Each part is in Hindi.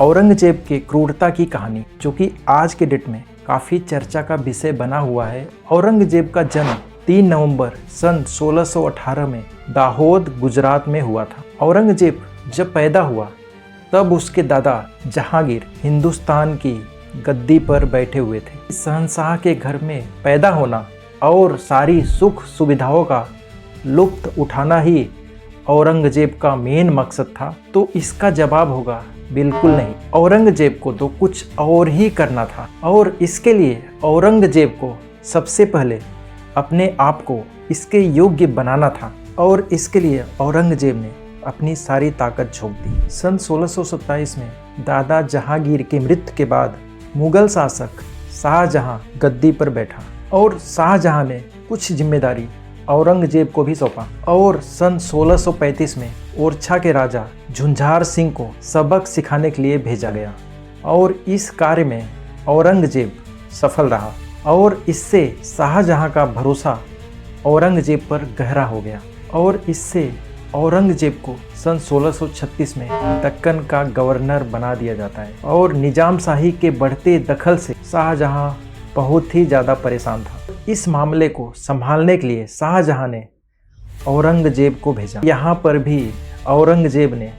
औरंगजेब के क्रूरता की कहानी, जो कि आज के डेट में काफ़ी चर्चा का विषय बना हुआ है। औरंगजेब का जन्म 3 नवंबर सन 1618 में दाहोद, गुजरात में हुआ था। औरंगजेब जब पैदा हुआ तब उसके दादा जहांगीर हिंदुस्तान की गद्दी पर बैठे हुए थे। शहंशाह के घर में पैदा होना और सारी सुख सुविधाओं का लुत्फ उठाना ही औरंगजेब का मेन मकसद था। तो इसका जवाब होगा बिल्कुल नहीं। औरंगजेब को तो कुछ और ही करना था और इसके लिए औरंगजेब को सबसे पहले अपने आप को इसके योग्य बनाना था और इसके लिए औरंगजेब ने अपनी सारी ताकत झोंक दी। सन 1627 में दादा जहांगीर की मृत्यु के बाद मुगल शासक शाहजहां गद्दी पर बैठा और शाहजहां ने कुछ जिम्मेदारी औरंगजेब को भी सौंपा और सन 1635 में ओरछा के राजा झुंझार सिंह को सबक सिखाने के लिए भेजा गया और इस कार्य में औरंगजेब सफल रहा और इससे शाहजहां का भरोसा औरंगजेब पर गहरा हो गया और इससे औरंगजेब को सन 1636 में दक्कन का गवर्नर बना दिया जाता है और निजाम शाही के बढ़ते दखल से शाहजहां बहुत ही ज़्यादा परेशान था। इस मामले को संभालने के लिए शाहजहां ने औरंगजेब को भेजा। यहाँ पर भी औरंगजेब ने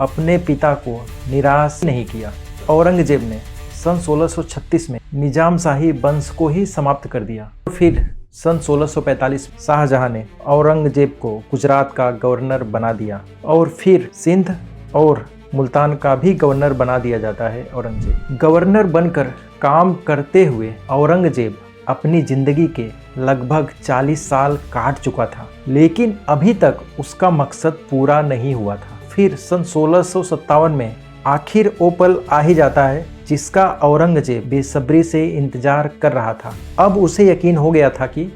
अपने पिता को निराश नहीं किया। औरंगजेब ने सन 1636 में निजाम शाही वंश को ही समाप्त कर दिया। फिर सन 1645 शाहजहां ने औरंगजेब को गुजरात का गवर्नर बना दिया और फिर सिंध और मुल्तान का भी गवर्नर बना दिया जाता है। औरंगजेब गवर्नर बनकर काम करते हुए औरंगजेब अपनी जिंदगी के लगभग 40 साल काट चुका था, लेकिन अभी तक उसका मकसद पूरा नहीं हुआ था। फिर सन 1657 में आखिर वो पल आ ही जाता है जिसका औरंगजेब बेसब्री से इंतजार कर रहा था। अब उसे यकीन हो गया था कि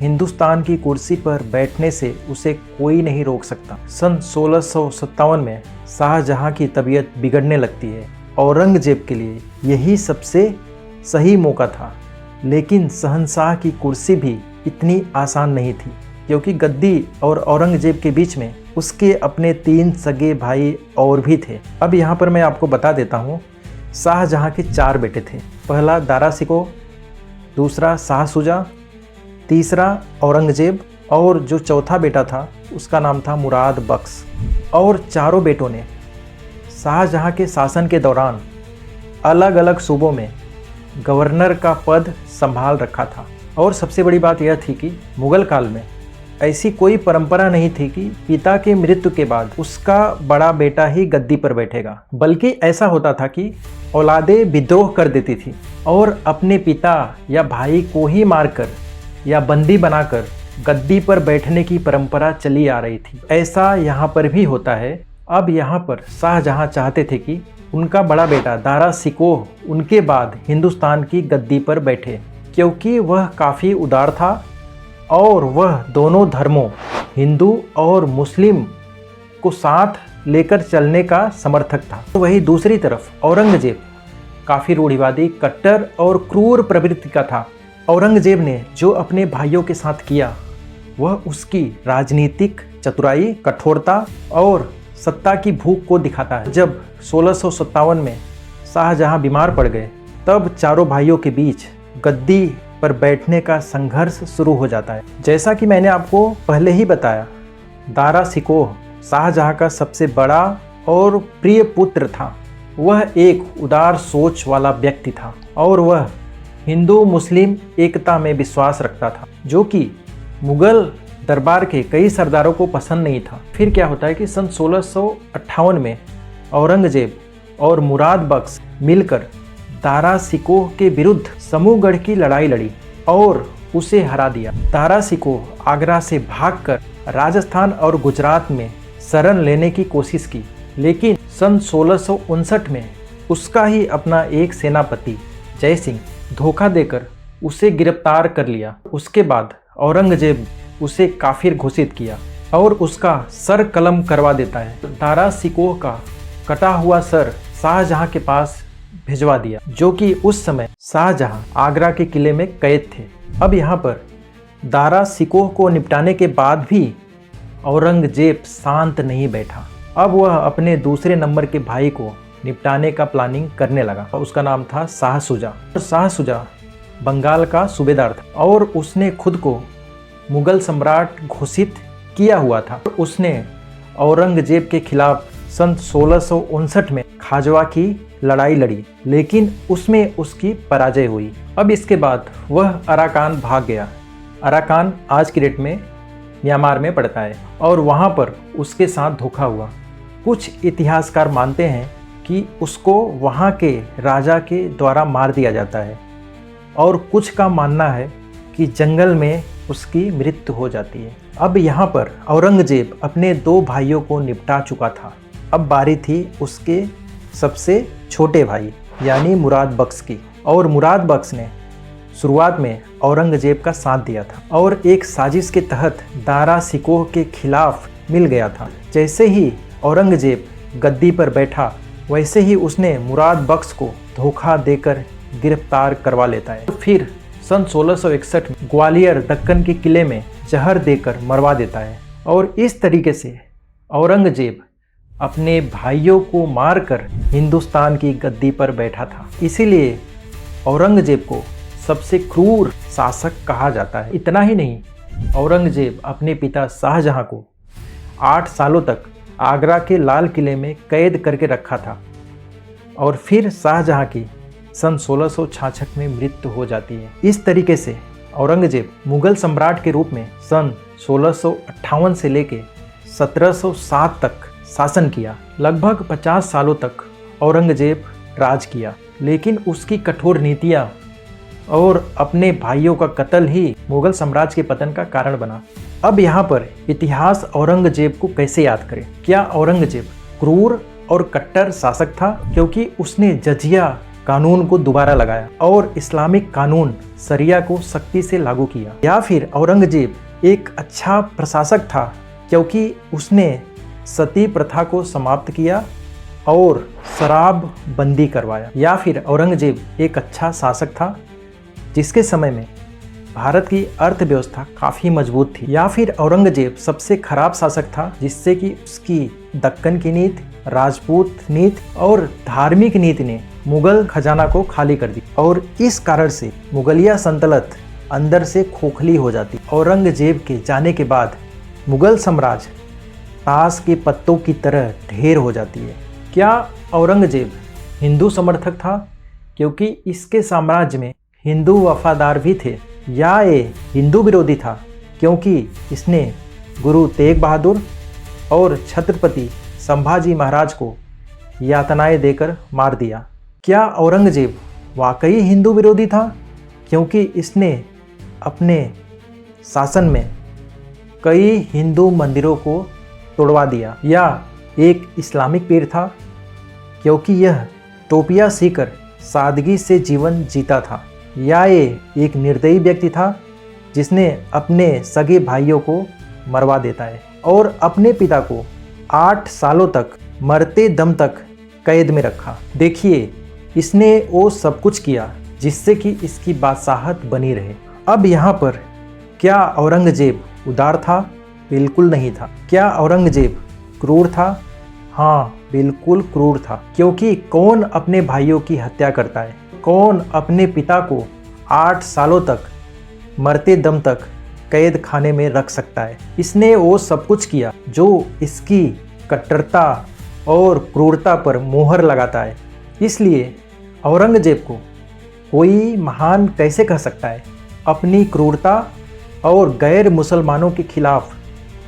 हिंदुस्तान की कुर्सी पर बैठने से उसे कोई नहीं रोक सकता। सन 1657 में शाहजहां की तबीयत बिगड़ने लगती है। औरंगजेब के लिए यही सबसे सही मौका था, लेकिन शहंशाह की कुर्सी भी इतनी आसान नहीं थी क्योंकि गद्दी और औरंगजेब के बीच में उसके अपने 3 सगे भाई और भी थे। अब यहाँ पर मैं आपको बता देता हूँ, शाहजहां के 4 बेटे थे। पहला दारा शिकोह, दूसरा शाह शुजा, तीसरा औरंगजेब और जो चौथा बेटा था उसका नाम था मुराद बख्श। और चारों बेटों ने शाहजहां के शासन के दौरान अलग अलग सूबों में गवर्नर का पद संभाल रखा था। और सबसे बड़ी बात यह थी कि मुगल काल में ऐसी कोई परंपरा नहीं थी कि पिता के मृत्यु के बाद उसका बड़ा बेटा ही गद्दी पर बैठेगा, बल्कि ऐसा होता था कि औलादें विद्रोह कर देती थी और अपने पिता या भाई को ही मारकर या बंदी बनाकर गद्दी पर बैठने की परंपरा चली आ रही थी। ऐसा यहाँ पर भी होता है। अब यहाँ पर शाहजहां चाहते थे कि उनका बड़ा बेटा दारा शिकोह उनके बाद हिंदुस्तान की गद्दी पर बैठे, क्योंकि वह काफ़ी उदार था और वह दोनों धर्मों हिंदू और मुस्लिम को साथ लेकर चलने का समर्थक था। तो वही दूसरी तरफ औरंगजेब काफ़ी रूढ़िवादी, कट्टर और क्रूर प्रवृत्ति का था। औरंगजेब ने जो अपने भाइयों के साथ किया वह उसकी राजनीतिक चतुराई, कठोरता और सत्ता की भूख को दिखाता है। जब 1657 में शाहजहां बीमार पड़ गए तब चारों भाइयों के बीच गद्दी पर बैठने का संघर्ष शुरू हो जाता है। जैसा कि मैंने आपको पहले ही बताया, दारा शिकोह शाहजहां का सबसे बड़ा और प्रिय पुत्र था। वह एक उदार सोच वाला व्यक्ति था और वह हिंदू मुस्लिम एकता में विश्वास रखता था, जो कि मुगल दरबार के कई सरदारों को पसंद नहीं था। फिर क्या होता है कि सन 1658 में औरंगजेब और मुराद बख्श मिलकर दारा शिकोह के विरुद्ध समूहगढ़ की लड़ाई लड़ी और उसे हरा दिया। दारा शिकोह आगरा से भागकर राजस्थान और गुजरात में शरण लेने की कोशिश की, लेकिन सन 1659 में उसका ही अपना एक सेनापति जय सिंह धोखा देकर उसे गिरफ्तार कर लिया। उसके बाद औरंगजेब उसे काफिर घोषित किया और उसका सर कलम करवा देता है। दारा शिकोह का कटा हुआ सर शाहजहां के पास भिजवा दिया, जो कि उस समय शाहजहां आगरा के किले में कैद थे। अब यहाँ पर दारा शिकोह को निपटाने के बाद भी औरंगजेब शांत नहीं बैठा। अब वह अपने दूसरे नंबर के भाई को निपटाने का प्लानिंग करने लगा। उसका नाम था शाह शुजा। शाह शुजा बंगाल का सूबेदार था और उसने खुद को मुगल सम्राट घोषित किया हुआ था। उसने औरंगजेब के खिलाफ सन 1659 में खाजवा की लड़ाई लड़ी, लेकिन उसमें उसकी पराजय हुई। अब इसके बाद वह अराकान भाग गया। अराकान आज की डेट में म्यांमार में पड़ता है और वहाँ पर उसके साथ धोखा हुआ। कुछ इतिहासकार मानते हैं कि उसको वहाँ के राजा के द्वारा मार दिया जाता है और कुछ का मानना है कि जंगल में उसकी मृत्यु हो जाती है। अब यहाँ पर औरंगजेब अपने 2 भाइयों को निपटा चुका था। अब बारी थी उसके सबसे छोटे भाई यानी मुराद बख्श की, और मुराद बख्श ने शुरुआत में औरंगजेब का साथ दिया था और एक साजिश के तहत दारा शिकोह के खिलाफ मिल गया था। जैसे ही औरंगजेब गद्दी पर बैठा वैसे ही उसने मुराद बख्श को धोखा देकर गिरफ्तार करवा लेता है। फिर सन 1661 में ग्वालियर दक्कन के किले में जहर देकर मरवा देता है और इस तरीके से औरंगजेब अपने भाइयों को मारकर हिंदुस्तान की गद्दी पर बैठा था। इसीलिए औरंगजेब को सबसे क्रूर शासक कहा जाता है। इतना ही नहीं, औरंगजेब अपने पिता शाहजहां को 8 सालों तक आगरा के लाल किले में कैद करके रखा था और फिर शाहजहां की सन 1666 में मृत्यु हो जाती है। इस तरीके से औरंगजेब मुगल सम्राट के रूप में सन 1658 से लेकर 1707 तक शासन किया। लगभग 50 सालों तक औरंगजेब राज किया, लेकिन उसकी कठोर नीतियां और अपने भाइयों का कत्ल ही मुगल साम्राज्य के पतन का कारण बना। अब यहाँ पर इतिहास औरंगजेब को कैसे याद करें? क्या औरंगजेब क्रूर और कट्टर शासक था क्योंकि उसने जजिया कानून को दोबारा लगाया और इस्लामिक कानून शरिया को सख्ती से लागू किया, या फिर औरंगजेब एक अच्छा प्रशासक था क्योंकि उसने सती प्रथा को समाप्त किया और शराब बंदी करवाया, या फिर औरंगजेब एक अच्छा शासक था जिसके समय में भारत की अर्थव्यवस्था काफ़ी मजबूत थी, या फिर औरंगजेब सबसे खराब शासक था जिससे कि उसकी दक्कन की नीति, राजपूत नीति और धार्मिक नीति ने मुगल खजाना को खाली कर दी और इस कारण से मुगलिया सल्तनत अंदर से खोखली हो जाती। औरंगजेब के जाने के बाद मुगल साम्राज्य ताश के पत्तों की तरह ढेर हो जाती है। क्या औरंगजेब हिंदू समर्थक था क्योंकि इसके साम्राज्य में हिंदू वफादार भी थे, या ये हिंदू विरोधी था क्योंकि इसने गुरु तेग बहादुर और छत्रपति संभाजी महाराज को यातनाएं देकर मार दिया? क्या औरंगजेब वाकई हिंदू विरोधी था क्योंकि इसने अपने शासन में कई हिंदू मंदिरों को तोड़वा दिया, या एक इस्लामिक पीर था क्योंकि यह टोपिया सीकर सादगी से जीवन जीता था, या ये एक निर्दयी व्यक्ति था जिसने अपने सगे भाइयों को मरवा देता है और अपने पिता को 8 सालों तक मरते दम तक कैद में रखा? देखिए, इसने वो सब कुछ किया जिससे कि इसकी बादशाहत बनी रहे। अब यहाँ पर क्या औरंगजेब उदार था? बिल्कुल नहीं था। क्या औरंगजेब क्रूर था? हाँ, बिल्कुल क्रूर था, क्योंकि कौन अपने भाइयों की हत्या करता है? कौन अपने पिता को 8 सालों तक मरते दम तक कैद खाने में रख सकता है? इसने वो सब कुछ किया जो इसकी कट्टरता और क्रूरता पर मोहर लगाता है। इसलिए औरंगजेब को कोई महान कैसे कह सकता है? अपनी क्रूरता और गैर मुसलमानों के खिलाफ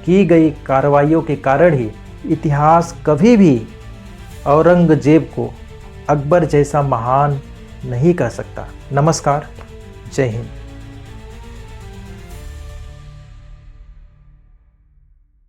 की गई कार्रवाइयों के कारण ही इतिहास कभी भी औरंगजेब को अकबर जैसा महान नहीं कह सकता। नमस्कार, जय हिंद।